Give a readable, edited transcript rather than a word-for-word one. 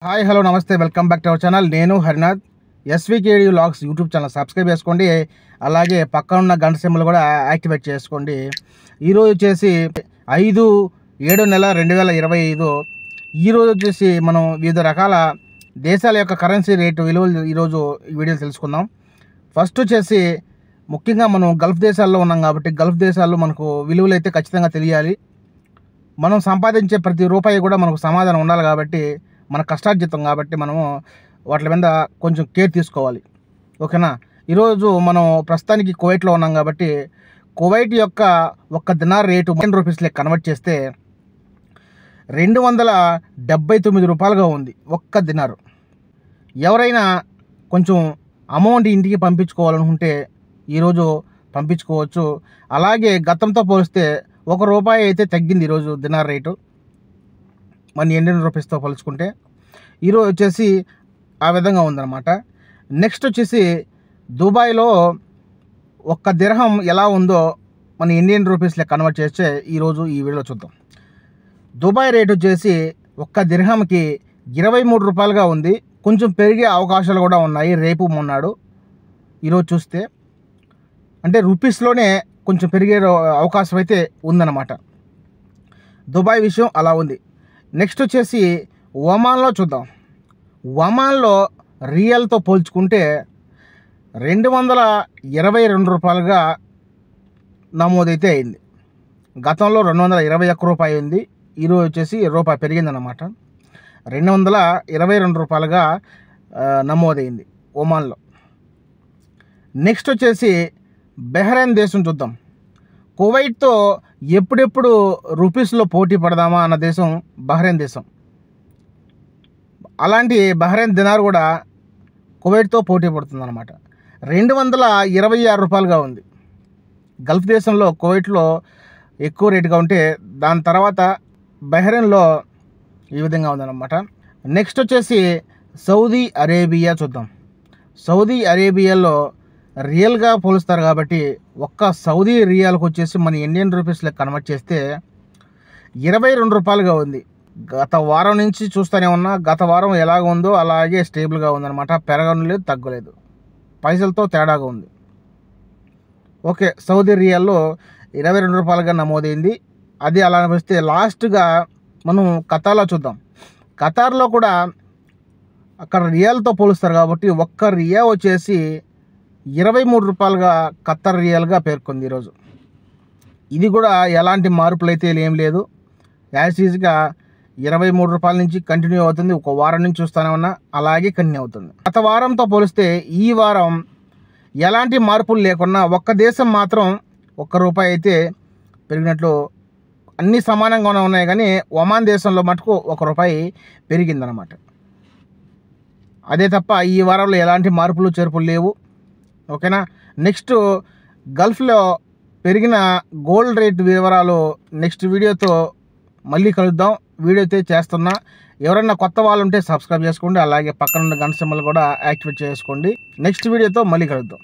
Hi hello నమస్తే welcome back to our channel. నేను Harinath. SVKD vlogs YouTube channel subscribe చేసుకోండి. అలాగే పక్కన ఉన్న గంట సింబల్ కూడా యాక్టివేట్ చేసుకోండి. ఈరోజు వచ్చేసి 5/7/2025. ఈరోజు వచ్చేసి మనం వివిధ రకాల దేశాల యొక్క కరెన్సీ రేటు విలువలు ఈరోజు ఈ వీడియోలో తెలుసుకుందాం. ఫస్ట్ వచ్చేసి ముఖ్యంగా మనం గల్ఫ్ దేశాల్లో ఉన్నాం కాబట్టి గల్ఫ్ దేశాల్లో మనకు విలువలు అయితే ఖచ్చితంగా తెలియాలి. మనం సంపాదించే ప్రతి రూపాయి కూడా మనకు సమాధానం ఉండాలి కాబట్టి మన కష్టార్జితం కాబట్టి మనము వాటి మీద కొంచెం కేర్ తీసుకోవాలి. ఓకేనా. ఈరోజు మనం ప్రస్తుతానికి కువైట్లో ఉన్నాం కాబట్టి కువైట్ యొక్క ఒక్క దినార్ రేటు రూపీస్లే కన్వర్ట్ చేస్తే 279 రూపాయలుగా ఉంది ఒక్క దినారు. ఎవరైనా కొంచెం అమౌంట్ ఇంటికి పంపించుకోవాలనుకుంటే ఈరోజు పంపించుకోవచ్చు. అలాగే గతంతో పోలిస్తే ₹1 అయితే తగ్గింది ఈరోజు దినార్ రేటు మన ఇండియన్ రూపీస్తో పోల్చుకుంటే. ఈరోజు వచ్చేసి ఆ విధంగా ఉందన్నమాట. నెక్స్ట్ వచ్చేసి దుబాయ్లో ఒక్క దిర్హం ఎలా ఉందో మన ఇండియన్ రూపీస్లో కన్వర్ట్ చేస్తే ఈరోజు ఈ వీడియోలో చూద్దాం. దుబాయ్ రేట్ వచ్చేసి ఒక్క దిర్హంకి 23 రూపాయలుగా ఉంది. కొంచెం పెరిగే అవకాశాలు కూడా ఉన్నాయి రేపు మొన్నాడు. ఈరోజు చూస్తే అంటే రూపీస్లోనే కొంచెం పెరిగే అవకాశం అయితే ఉందన్నమాట. దుబాయ్ విషయం అలా ఉంది. నెక్స్ట్ వచ్చేసి ఒమాన్లో చూద్దాం. ఒమాన్లో రియల్తో పోల్చుకుంటే 222 రూపాయలుగా నమోదైతే అయింది. గతంలో 221 రూపాయి ఉంది. ఈరోజు వచ్చేసి రూపాయి పెరిగిందన్నమాట. 222 రూపాయలుగా నమోదైంది ఒమాన్లో. నెక్స్ట్ వచ్చేసి బహ్రెయిన్ దేశం చూద్దాం. కువైట్తో ఎప్పుడెప్పుడు రూపీస్లో పోటీ పడదామా అన్న దేశం బహ్రెయిన్ దేశం. అలాంటి బహ్రెయిన్ దినార్ కూడా కువైట్తో పోటీ పడుతుందన్నమాట. 226 రూపాయలుగా ఉంది. గల్ఫ్ దేశంలో కువైట్లో ఎక్కువ రేటుగా ఉంటే దాని తర్వాత బహ్రెయిన్లో ఈ విధంగా ఉందన్నమాట. నెక్స్ట్ వచ్చేసి సౌదీ అరేబియా చూద్దాం. సౌదీ అరేబియాలో రియల్గా పోలుస్తారు కాబట్టి ఒక్క సౌదీ రియాల్కి వచ్చేసి మన ఇండియన్ రూపీస్లో కన్వర్ట్ చేస్తే 22 రూపాయలుగా ఉంది. గత వారం నుంచి చూస్తూనే ఉన్నా. గత వారం ఎలాగ ఉందో అలాగే స్టేబుల్గా ఉందన్నమాట. పెరగలేదు తగ్గలేదు, పైసలతో తేడాగా ఉంది. ఓకే, సౌదీ రియాల్లో 22 రూపాయలుగా నమోదైంది. అది అలా అనిపిస్తే లాస్ట్గా మనం ఖతార్లో చూద్దాం. ఖతార్లో కూడా అక్కడ రియాల్తో పోలుస్తారు కాబట్టి ఒక్క రియా వచ్చేసి 23 రూపాయలుగా ఖతార్ రియల్గా పేర్కొంది ఈరోజు. ఇది కూడా ఎలాంటి మార్పులు అయితే ఏం లేదు. యాజ్ ఈజ్గా 23 రూపాయల నుంచి కంటిన్యూ అవుతుంది. ఒక వారం నుంచి చూస్తూనే ఉన్నా అలాగే కంటిన్యూ అవుతుంది. గత వారంతో పోలిస్తే ఈ వారం ఎలాంటి మార్పులు లేకున్నా ఒక్క దేశం మాత్రం ₹1 అయితే పెరిగినట్లు అన్నీ సమానంగానే ఉన్నాయి. కానీ ఒమాన్ దేశంలో మటుకు ₹1 పెరిగిందనమాట. అదే తప్ప ఈ వారంలో ఎలాంటి మార్పులు చేర్పులు లేవు. ఓకేనా. నెక్స్ట్ గల్ఫ్లో పెరిగిన గోల్డ్ రేట్ వివరాలు నెక్స్ట్ వీడియోతో మళ్ళీ కలుద్దాం. వీడియో అయితే చేస్తున్నా. ఎవరైనా కొత్త వాళ్ళు ఉంటే సబ్స్క్రైబ్ చేసుకోండి. అలాగే పక్కన ఉన్న గంట సింబల్ కూడా యాక్టివేట్ చేసుకోండి. నెక్స్ట్ వీడియోతో మళ్ళీ కలుద్దాం.